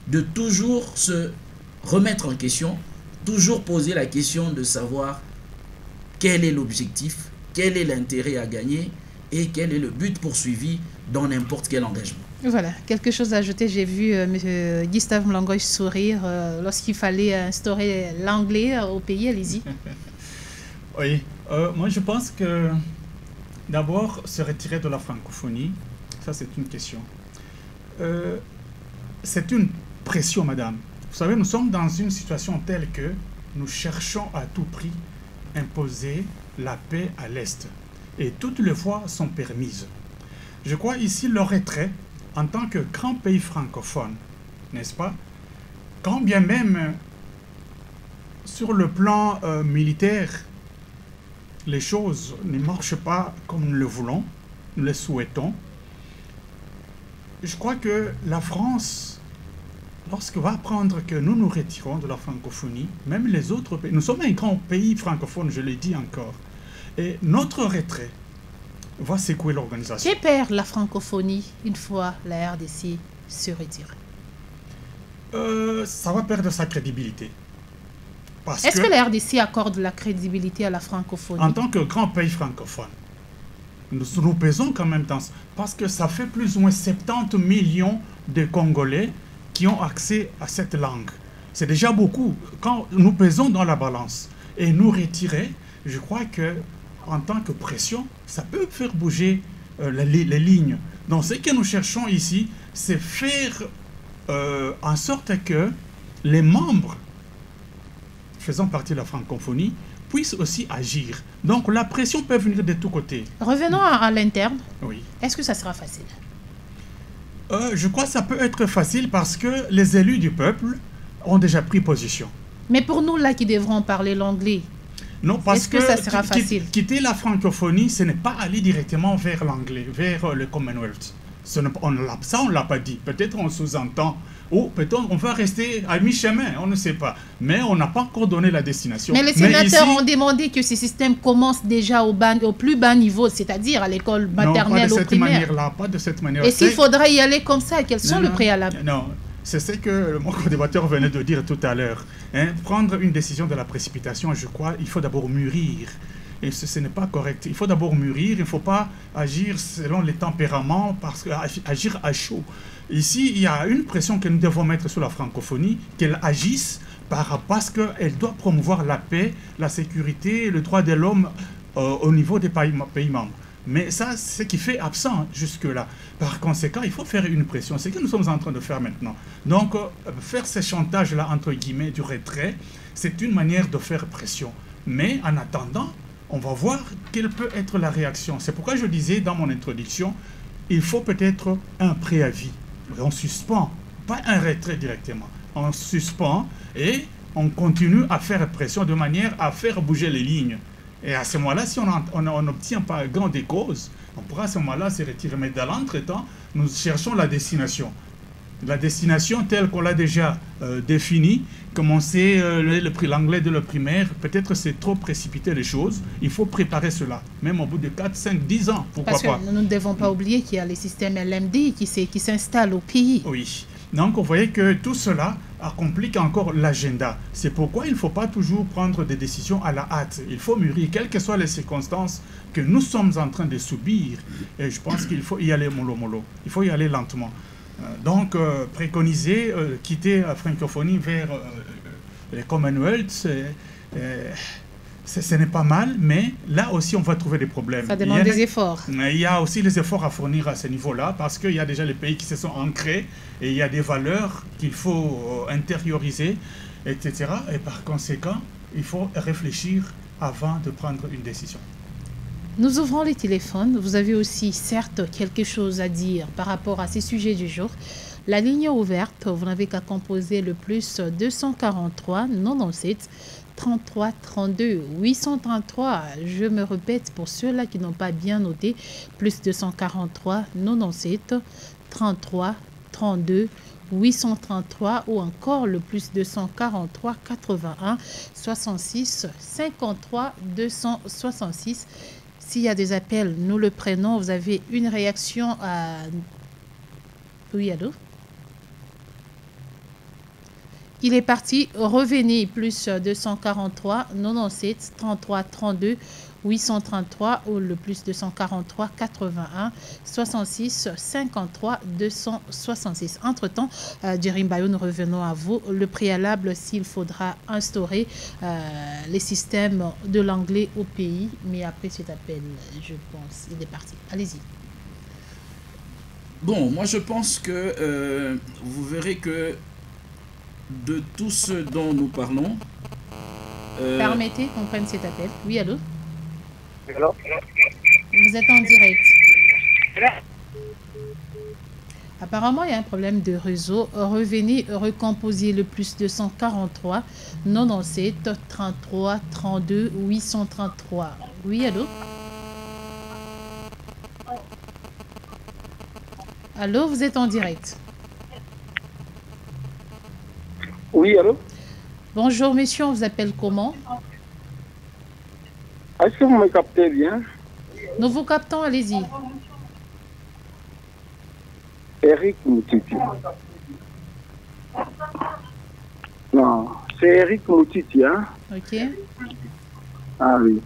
de toujours se remettre en question, toujours poser la question de savoir quel est l'objectif, quel est l'intérêt à gagner et quel est le but poursuivi dans n'importe quel engagement. Voilà, quelque chose à ajouter. J'ai vu M. Gustave Mlangoy sourire lorsqu'il fallait instaurer l'anglais au pays. Allez-y. Oui, moi je pense que d'abord se retirer de la francophonie, ça c'est une question. C'est une pression, madame. Vous savez, nous sommes dans une situation telle que nous cherchons à tout prix imposer la paix à l'Est. Et toutes les voies sont permises. Je crois ici le retrait en tant que grand pays francophone, n'est-ce pas? Quand bien même sur le plan militaire, les choses ne marchent pas comme nous le voulons, nous le souhaitons. Je crois que la France, lorsqu'elle va apprendre que nous nous retirons de la francophonie, même les autres pays, nous sommes un grand pays francophone, je l'ai dit encore, et notre retrait va secouer l'organisation. Que perd la francophonie une fois la RDC se retire? Ça va perdre sa crédibilité. Est-ce que la RDC accorde la crédibilité à la francophonie? En tant que grand pays francophone, nous pesons quand même dans... Parce que ça fait plus ou moins 70 millions de Congolais qui ont accès à cette langue. C'est déjà beaucoup. Quand nous pesons dans la balance et nous retirer, je crois que en tant que pression, ça peut faire bouger les lignes. Donc ce que nous cherchons ici, c'est faire en sorte que les membres faisant partie de la francophonie puissent aussi agir. Donc la pression peut venir de tous côtés. Revenons à l'interne. Oui. Est-ce que ça sera facile? Je crois que ça peut être facile parce que les élus du peuple ont déjà pris position. Mais pour nous là qui devrons parler l'anglais, non, parce que ça sera facile? Quitter la francophonie, ce n'est pas aller directement vers l'anglais, vers le Commonwealth. Ça, on ne l'a pas dit. Peut-être on sous-entend, ou peut-être on va rester à mi-chemin, on ne sait pas. Mais on n'a pas encore donné la destination. Mais les sénateurs ont demandé que ce système commence déjà au plus bas niveau, c'est-à-dire à l'école maternelle, au primaire. Pas de cette manière. Et s'il faudrait y aller comme ça, quels sont les préalables? Non, c'est ce que mon co-débatteur venait de dire tout à l'heure. Hein, prendre une décision de la précipitation, je crois, il faut d'abord mûrir. Et ce n'est pas correct. Il faut d'abord mûrir, il ne faut pas agir selon les tempéraments, parce que agir à chaud. Ici, il y a une pression que nous devons mettre sur la francophonie, qu'elle agisse parce qu'elle doit promouvoir la paix, la sécurité, le droit de l'homme au niveau des pays membres. Mais ça, c'est ce qui fait absent jusque-là. Par conséquent, il faut faire une pression. C'est ce que nous sommes en train de faire maintenant. Donc, faire ce chantage-là, entre guillemets, du retrait, c'est une manière de faire pression. Mais en attendant, on va voir quelle peut être la réaction. C'est pourquoi je disais dans mon introduction, il faut peut-être un préavis. On suspend, pas un retrait directement. On suspend et on continue à faire pression de manière à faire bouger les lignes. Et à ce moment-là, si on n'obtient pas grand des causes, on pourra à ce moment-là se retirer. Mais dans l'entretemps, nous cherchons la destination. La destination telle qu'on l'a déjà définie, comme on sait l'anglais de le primaire, peut-être c'est trop précipiter les choses. Il faut préparer cela, même au bout de 4, 5, 10 ans, pourquoi pas. Parce que nous ne devons pas oublier qu'il y a les systèmes LMD qui s'installent au pays. Oui. Donc, vous voyez que tout cela complique encore l'agenda. C'est pourquoi il ne faut pas toujours prendre des décisions à la hâte. Il faut mûrir, quelles que soient les circonstances que nous sommes en train de subir. Et je pense qu'il faut y aller mollo-mollo. Il faut y aller lentement. Donc, préconiser, quitter la francophonie vers les Commonwealth, ce n'est pas mal, mais là aussi, on va trouver des problèmes. Ça demande des efforts. Il y a aussi les efforts à fournir à ce niveau-là, parce qu'il y a déjà les pays qui se sont ancrés, et il y a des valeurs qu'il faut intérioriser, etc. Et par conséquent, il faut réfléchir avant de prendre une décision. Nous ouvrons les téléphones. Vous avez aussi, certes, quelque chose à dire par rapport à ces sujets du jour. La ligne est ouverte. Vous n'avez qu'à composer le plus 243 97 33 32 833. Je me répète pour ceux-là qui n'ont pas bien noté, plus 243 97 33 32 833 ou encore le plus 243 81 66 53 266. S'il y a des appels, nous le prenons. Vous avez une réaction à... Oui, allô? Il est parti. Revenez. Plus 243 97 33 32 833 ou le plus 243 81 66 53 266. Entre-temps, Jerry Mbayo, nous revenons à vous. Le préalable, s'il faudra instaurer les systèmes de l'anglais au pays. Mais après cet appel, je pense, il est parti. Allez-y. Bon, moi je pense que vous verrez que de tout ce dont nous parlons... Permettez qu'on prenne cet appel. Oui, allô? Allô? Vous êtes en direct. Apparemment, il y a un problème de réseau. Revenez, recomposez le plus 243 97 33 32 833. Oui, allô? Allô, vous êtes en direct. Oui, allô? Bonjour, monsieur, on vous appelle comment? Est-ce que vous me captez bien? Nous vous captons, allez-y. Eric Moutiti. Non, c'est Eric Moutiti, hein? Ok. Ah oui.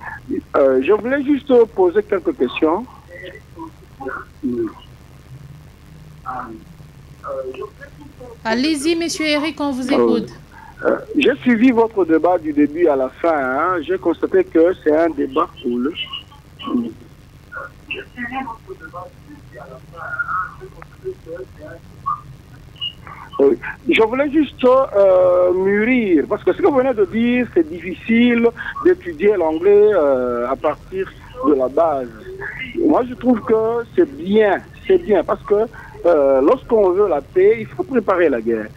Je voulais juste poser quelques questions. Allez-y, monsieur Eric, on vous écoute. J'ai suivi votre débat du début à la fin. Hein. J'ai constaté que c'est un débat cool. Je voulais juste mûrir, parce que ce que vous venez de dire, c'est difficile d'étudier l'anglais à partir de la base. Moi, je trouve que c'est bien, parce que lorsqu'on veut la paix, il faut préparer la guerre.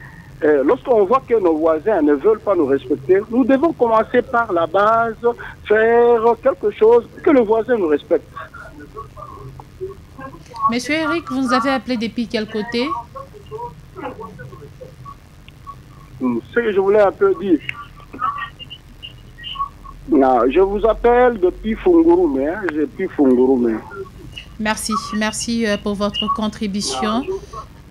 Lorsqu'on voit que nos voisins ne veulent pas nous respecter, nous devons commencer par la base, faire quelque chose que le voisin nous respecte. Monsieur Eric, vous nous avez appelé depuis quel côté? Ce que je voulais un peu dire. Non, je vous appelle depuis Fungurume. Hein, depuis Fungurume. Merci pour votre contribution.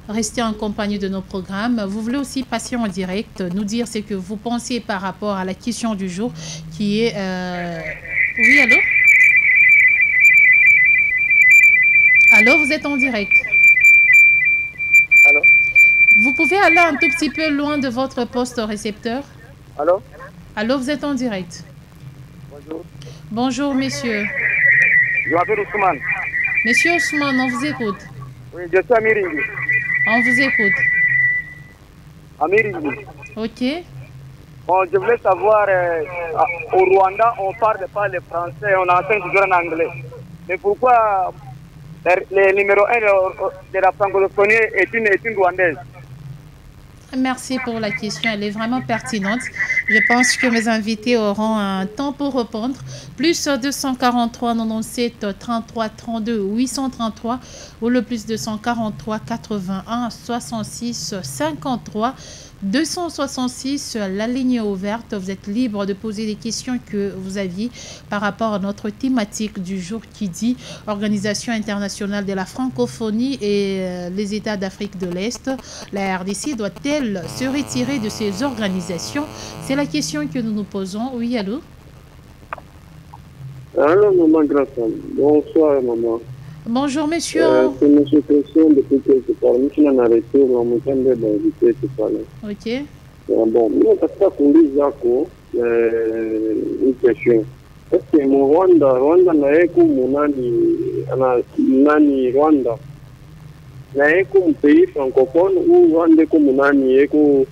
Restez en compagnie de nos programmes. Vous voulez aussi passer en direct, nous dire ce que vous pensez par rapport à la question du jour qui est... Oui, allô? Allô, vous êtes en direct. Allô? Vous pouvez aller un tout petit peu loin de votre poste récepteur? Allô? Allô, vous êtes en direct. Bonjour. Bonjour, messieurs. Je m'appelle Ousmane. Monsieur Ousmane, on vous écoute. Oui, je suis Amiringi. On vous écoute. Amiringi. Ok. Bon, je voulais savoir, au Rwanda, on ne parle pas le français, on enseigne toujours en anglais. Mais pourquoi le numéro 1 de la francophonie est une Rwandaise? Merci pour la question, elle est vraiment pertinente. Je pense que mes invités auront un temps pour répondre. Plus 243 97 33 32 833 ou le plus 243 81 66 53 266. La ligne est ouverte. Vous êtes libre de poser les questions que vous aviez par rapport à notre thématique du jour qui dit Organisation internationale de la francophonie et les États d'Afrique de l'Est. La RDC doit-elle se retirer de ces organisations? C'est la question que nous nous posons. Oui, allô? Allô, maman Grassan. Bonsoir, maman. Bonjour, monsieur. C'est M. Christian depuis quelque part. Je suis en arrêté, on me tente d'inviter tout à l'heure. Ok. Bon, nous, parce qu'on dit, Jaco, une question. Est-ce que mon Rwanda n'a pas comme Rwanda n'a comme pays francophone ou Rwanda comme nani eko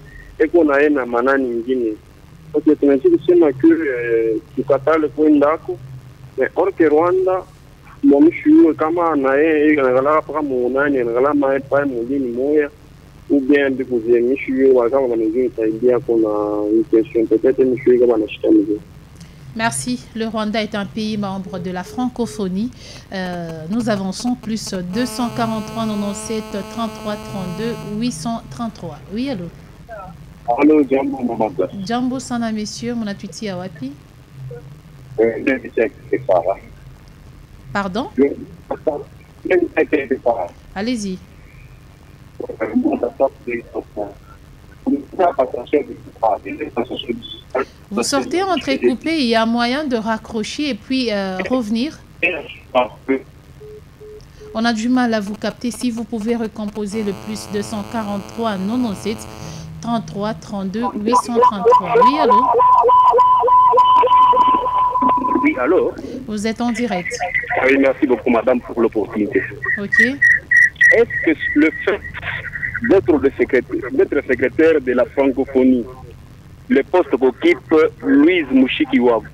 na manani ingine? Parce que tunataka kusema que tukatale kwendako, mais or que Rwanda mwisho kama na yeye angalau paka muonani angalau mai pa mwingine moya ou bien de kuzimisho wakati wanazidi kusaidia kuna question peut-être mwisho kama anashika mzee. Merci. Le Rwanda est un pays membre de la francophonie. Nous avançons plus 243 97 33 32 833. Oui, allô? Allô, Jambo, maman. Jambo sana, monsieur. Mon atuti à wapi? Pardon? Allez-y. Vous sortez entrecoupé, il y a moyen de raccrocher et puis revenir. On a du mal à vous capter. Si vous pouvez recomposer le plus 243 97 33 32 833. Oui, allô? Oui, allô? Vous êtes en direct. Oui, merci beaucoup, madame, pour l'opportunité. Ok. Est-ce que le fait d'être secrétaire de la francophonie, le poste qu'occupe Louise Mushikiwab,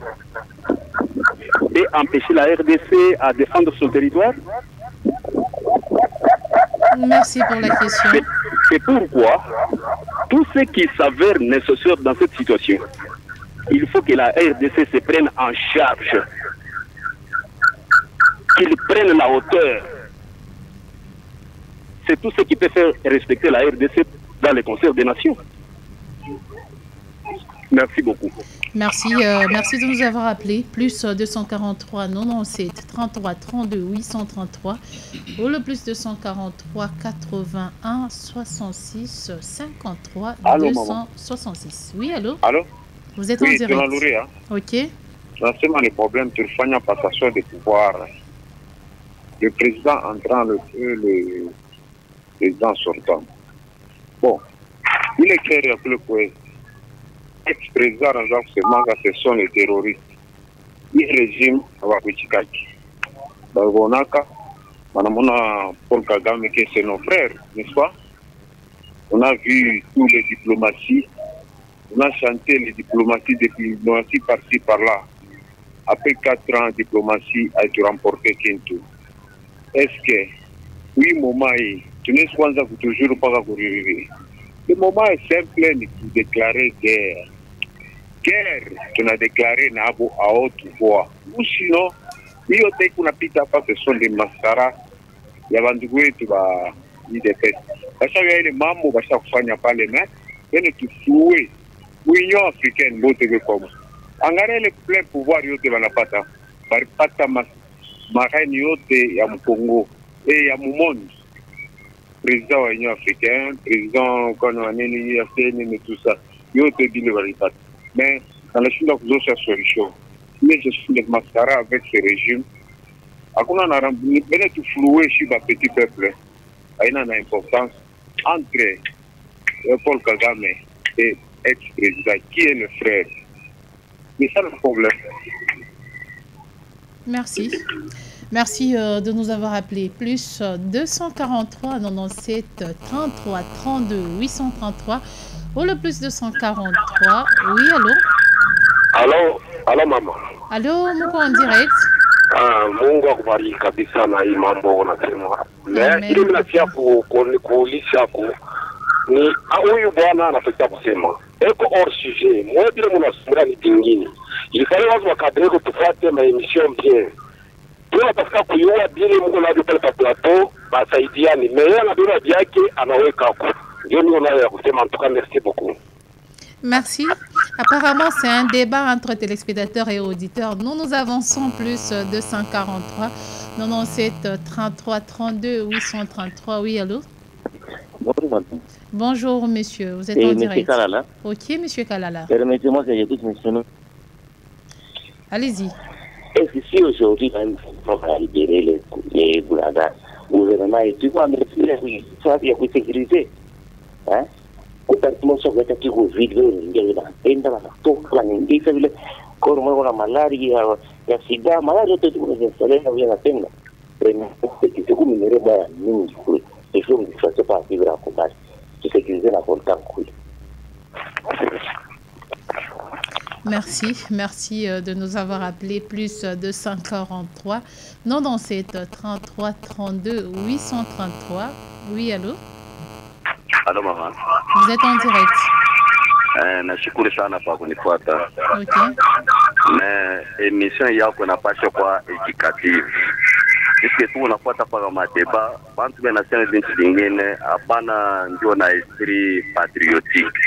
et empêcher la RDC à défendre son territoire? Merci pour la question. C'est pourquoi tout ce qui s'avère nécessaire dans cette situation, il faut que la RDC se prenne en charge, qu'il prenne la hauteur. C'est tout ce qui peut faire respecter la RDC dans le concert des nations. Merci beaucoup. Merci, merci de nous avoir appelés. Plus 243 97 33 32 833 ou le plus 243 81 66 53 allô, 266. Oui, allô? Allô? Vous êtes en direct. Louré, hein? Ok. Dans ce moment, le problème, tu fais une passation de pouvoir. Le président entrant, le président sortant. Bon, il est clair que le ex-président Jean ce sont les terroristes. Le régime va Wichikaki. Bonaka, Madame Paul Kagame, qui c'est nos frères, n'est-ce pas? On a vu tous les diplomaties. On a chanté les diplomaties par-ci, par-là. Après 4 ans, la diplomatie a été remportée Kintu. Est-ce que, oui, moment, tu n'es pas toujours pas à courir. Le moment est simple de déclarer guerre. Guerre, tu n'as déclaré à haute voix. Ou sinon, il y a des ce sont des mascaras. Il y a des gens qui vont dire des parce qu'il y a des membres qui vont pas les mains. Il y a des souhaits. L'Union africaine, comme engagé le plein pouvoir yote wanapata baripata marraine yote ya Congo et ya monde président wa Union africaine, président quand nini ya CNI tout ça yote bile baripata. Mais dans la Chine nous avons solution. Mais je suis des mascara avec ce régime. Akuna na rambi bene tu flouer chez le petit peuple. Aina na importance entre Paul Kagame et ex-président, qui est le frère. C'est ça le problème. Merci. Merci de nous avoir appelé. Plus 243 97 33 32 833 ou le plus 243. Oui, allô? Allô maman. Allô, Moko en direct. Mungu akubariki kabisa na hii mambo unasema. Ile mnasikia kuulisha ni huyu bwana anataka kusema eko hors sujet. Mwe bila mnasumbuka ni kingine. Ilifanya watu wakadreko tufuate maemission bien. Tunataka kuyua bile Mungu ndio pale pa plateau basaidiani. Meya na bila yake anaweka huko. Ndio ndio nayo ya kusema en tout cas merci beaucoup. Merci. Apparemment, c'est un débat entre téléspectateurs et auditeurs. Nous avançons plus 243 97 33 32 833. Oui, allô? Bonjour, madame. Bonjour, monsieur. Vous êtes en direct. Monsieur Kalala. Ok, monsieur Kalala. Permettez-moi que j'écoute monsieur. Allez-y. Est-ce que si aujourd'hui, on va libérer les gouladas, le gouvernement est tout à fait ça vient de sécuriser. Hein? Compartimos sobre este tipo de vidrio de la venta, la toca, la indica, como la malaria, la sida, malaria, todo tipo de enfermedades no viene a pena. Pero que se come mere ba ningi kule. Et je me dis ça pas vivre à combat. C'est sécuriser la volcan kule. Merci de nous avoir appelé. Plus 243 97 33 32 833. Oui, allô? Allô maman. Vous êtes en direct. Nashukuru sana kwa kunifuata. Okay. Mais émission yako napasha kwa educative. Sisi tu unafuata kwa madeba, bantu benasema vitu vingine hapana ndio na esprit patriotique.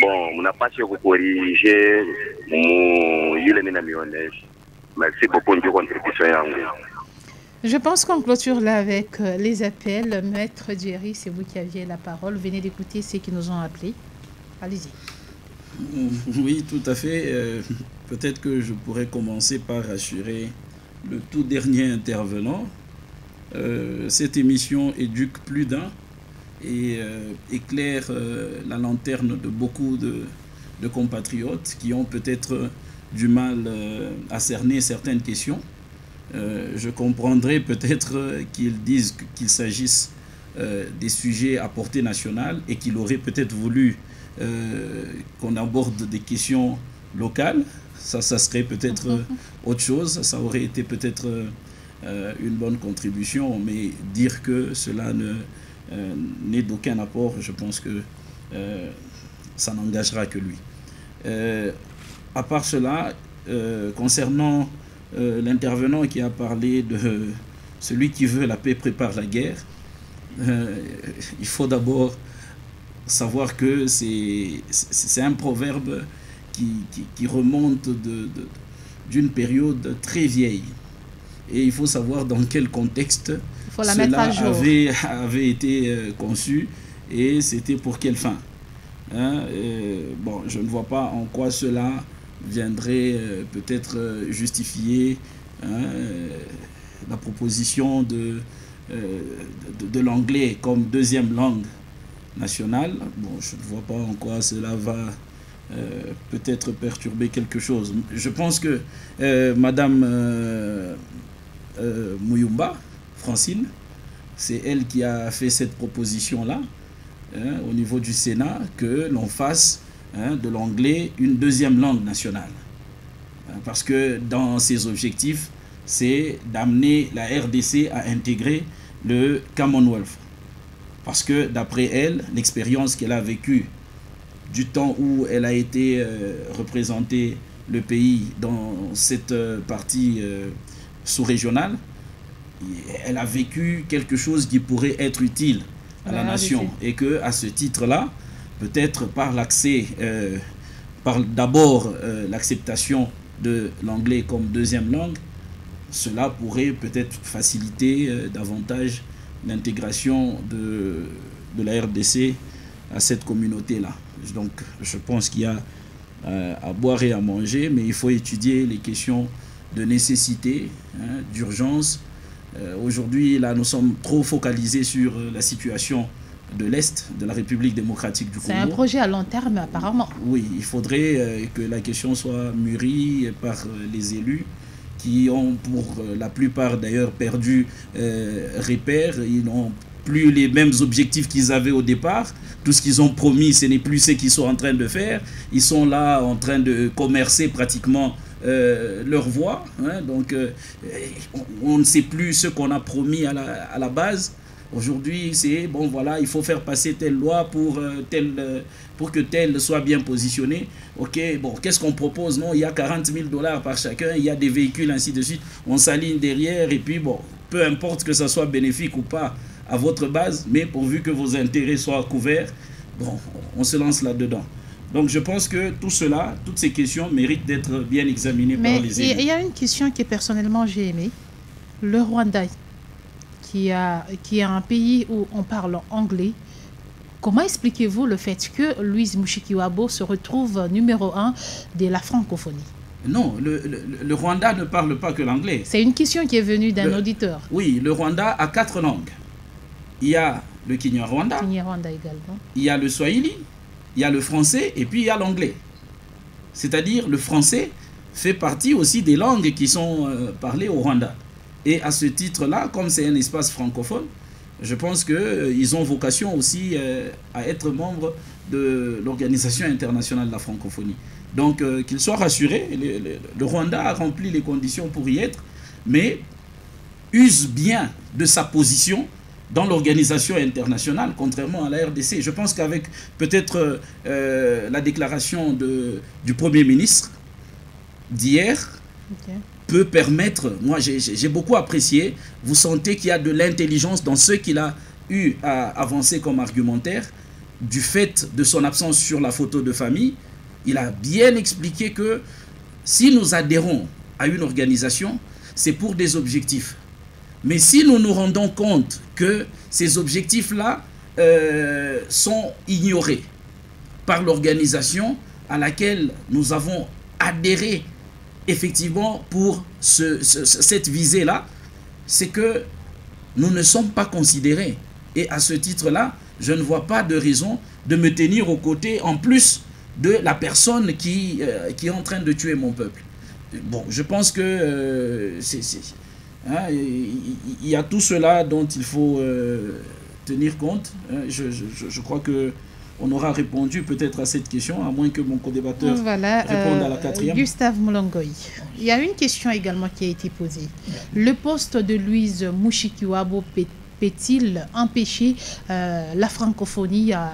Bon, mnapasha kukorriger yule nina mionesha. Merci beaucoup ndio contribution yangu. Je pense qu'on clôture là avec les appels. Maître Jerry, c'est vous qui aviez la parole. Venez d'écouter ceux qui nous ont appelés. Allez-y. Oui, tout à fait. Peut-être que je pourrais commencer par rassurer le tout dernier intervenant. Cette émission éduque plus d'un et éclaire la lanterne de beaucoup de compatriotes qui ont peut-être du mal à cerner certaines questions. Je comprendrais peut-être qu'ils disent qu'il s'agisse des sujets à portée nationale et qu'il aurait peut-être voulu qu'on aborde des questions locales. Ça serait peut-être autre chose, ça aurait été peut-être une bonne contribution, mais dire que cela n'est d'aucun apport, je pense que ça n'engagera que lui. À part cela, concernant l'intervenant qui a parlé de celui qui veut la paix prépare la guerre, il faut d'abord savoir que c'est un proverbe qui remonte d'une période très vieille. Et il faut savoir dans quel contexte cela avait été conçu et c'était pour quelle fin. Bon, je ne vois pas en quoi cela viendrait peut-être justifier la proposition de l'anglais comme deuxième langue nationale. Bon, je ne vois pas en quoi cela va peut-être perturber quelque chose. Je pense que Madame Muyumba, Francine, c'est elle qui a fait cette proposition-là au niveau du Sénat, que l'on fasse de l'anglais une deuxième langue nationale. Parce que dans ses objectifs, c'est d'amener la RDC à intégrer le Commonwealth. Parce que d'après elle, l'expérience qu'elle a vécue du temps où elle a été représenter le pays dans cette partie sous-régionale, elle a vécu quelque chose qui pourrait être utile à la nation. Et que à ce titre-là, peut-être par l'accès, par d'abord l'acceptation de l'anglais comme deuxième langue, cela pourrait peut-être faciliter davantage l'intégration de la RDC à cette communauté-là. Donc je pense qu'il y a à boire et à manger, mais il faut étudier les questions de nécessité, d'urgence. Aujourd'hui, là, nous sommes trop focalisés sur la situation de l'Est, de la République démocratique du Congo. C'est un projet à long terme, apparemment. Oui, il faudrait que la question soit mûrie par les élus qui ont pour la plupart d'ailleurs perdu repère. Ils n'ont plus les mêmes objectifs qu'ils avaient au départ. Tout ce qu'ils ont promis, ce n'est plus ce qu'ils sont en train de faire. Ils sont là en train de commercer pratiquement leur voix. Hein. Donc, on ne sait plus ce qu'on a promis à la base. Aujourd'hui, c'est bon, voilà, il faut faire passer telle loi pour que telle soit bien positionnée. Ok, bon, qu'est-ce qu'on propose? Non, il y a 40 000 $ par chacun, il y a des véhicules, ainsi de suite. On s'aligne derrière et puis, bon, peu importe que ça soit bénéfique ou pas à votre base, mais pourvu que vos intérêts soient couverts, bon, on se lance là-dedans. Donc, je pense que tout cela, toutes ces questions méritent d'être bien examinées par les élus. Mais il y a une question que personnellement j'ai aimée. Le Rwanda, qui est un pays où on parle anglais, comment expliquez-vous le fait que Louise Mushikiwabo se retrouve numéro 1 de la francophonie? Non, le Rwanda ne parle pas que l'anglais. C'est une question qui est venue d'un auditeur. Oui, le Rwanda a 4 langues. Il y a le Kinyarwanda, également. Il y a le Swahili, il y a le français et puis il y a l'anglais. C'est-à-dire le français fait partie aussi des langues qui sont parlées au Rwanda. Et à ce titre-là, comme c'est un espace francophone, je pense qu'ils ont vocation aussi à être membres de l'Organisation internationale de la francophonie. Donc, qu'ils soient rassurés, le Rwanda a rempli les conditions pour y être, mais use bien de sa position dans l'organisation internationale, contrairement à la RDC. Je pense qu'avec peut-être la déclaration du Premier ministre d'hier, peut permettre, moi j'ai beaucoup apprécié, vous sentez qu'il y a de l'intelligence dans ce qu'il a eu à avancer comme argumentaire, du fait de son absence sur la photo de famille. Il a bien expliqué que si nous adhérons à une organisation, c'est pour des objectifs. Mais si nous nous rendons compte que ces objectifs-là sont ignorés par l'organisation à laquelle nous avons adhéré effectivement pour cette visée-là, c'est que nous ne sommes pas considérés. Et à ce titre-là, je ne vois pas de raison de me tenir aux côtés, en plus de la personne qui est en train de tuer mon peuple. Bon, je pense que il y a tout cela dont il faut tenir compte. Je crois que on aura répondu peut-être à cette question, à moins que mon co-débatteur réponde à la quatrième. Gustave Moulongoy, il y a une question également qui a été posée. Le poste de Louise Mushikiwabo peut-il empêcher la francophonie à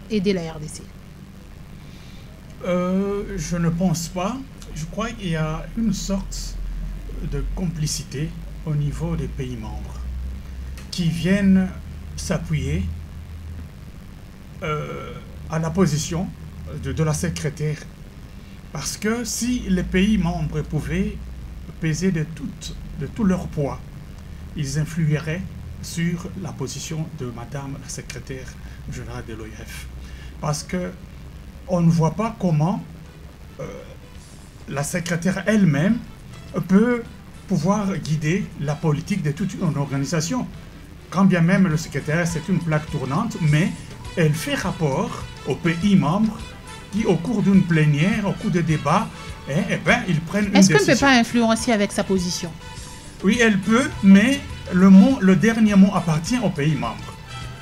aider la RDC? Je ne pense pas. Je crois qu'il y a une sorte de complicité au niveau des pays membres qui viennent s'appuyer à la position de la secrétaire. Parce que si les pays membres pouvaient peser de tout leur poids, ils influeraient sur la position de Madame la secrétaire générale de l'OIF. Parce que on ne voit pas comment la secrétaire elle-même peut pouvoir guider la politique de toute une organisation. Quand bien même le secrétaire, c'est une plaque tournante, mais elle fait rapport aux pays membres qui, au cours d'une plénière, au cours de débats, ils prennent une décision. Est-ce qu'elle ne peut pas influencer avec sa position? Oui, elle peut, mais le dernier mot appartient aux pays membres.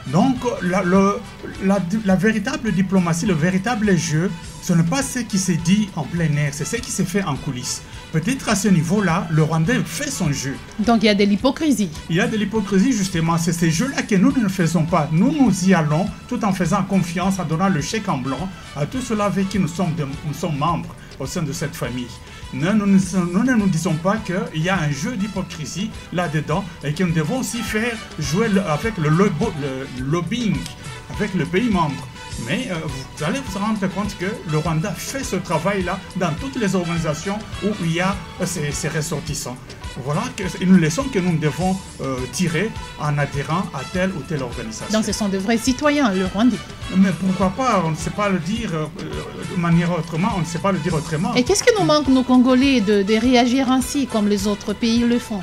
Donc, la véritable diplomatie, le véritable jeu, ce n'est pas ce qui s'est dit en plein air, c'est ce qui s'est fait en coulisses. Peut-être à ce niveau-là, le Rwanda fait son jeu. Donc il y a de l'hypocrisie. Il y a de l'hypocrisie, justement. C'est ces jeux-là que nous ne faisons pas. Nous y allons tout en faisant confiance, en donnant le chèque en blanc à tous ceux-là avec qui nous sommes membres au sein de cette famille. Nous ne nous disons pas qu'il y a un jeu d'hypocrisie là-dedans et que nous devons aussi faire jouer avec le lobbying, avec le pays membre. Mais vous allez vous rendre compte que le Rwanda fait ce travail-là dans toutes les organisations où il y a ces ressortissants. Voilà une leçon que nous devons tirer en adhérant à telle ou telle organisation. Donc ce sont de vrais citoyens, le Rwandais. Mais pourquoi pas? On ne sait pas le dire de manière autrement, on ne sait pas le dire autrement. Et qu'est-ce qui nous manque, nos Congolais, de réagir ainsi comme les autres pays le font?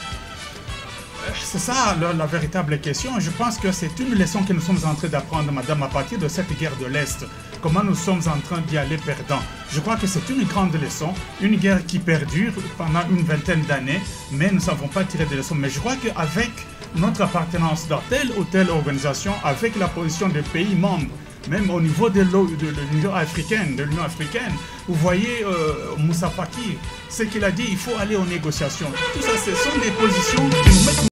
C'est ça la véritable question. Je pense que c'est une leçon que nous sommes en train d'apprendre, madame, à partir de cette guerre de l'Est. comment nous sommes en train d'y aller perdant. Je crois que c'est une grande leçon, une guerre qui perdure pendant une vingtaine d'années, mais nous ne savons pas tirer des leçons. Mais je crois qu'avec notre appartenance dans telle ou telle organisation, avec la position des pays membres, même au niveau de l'Union africaine, vous voyez Moussa Faki, ce qu'il a dit, il faut aller aux négociations. Tout ça, ce sont des positions qui nous mettent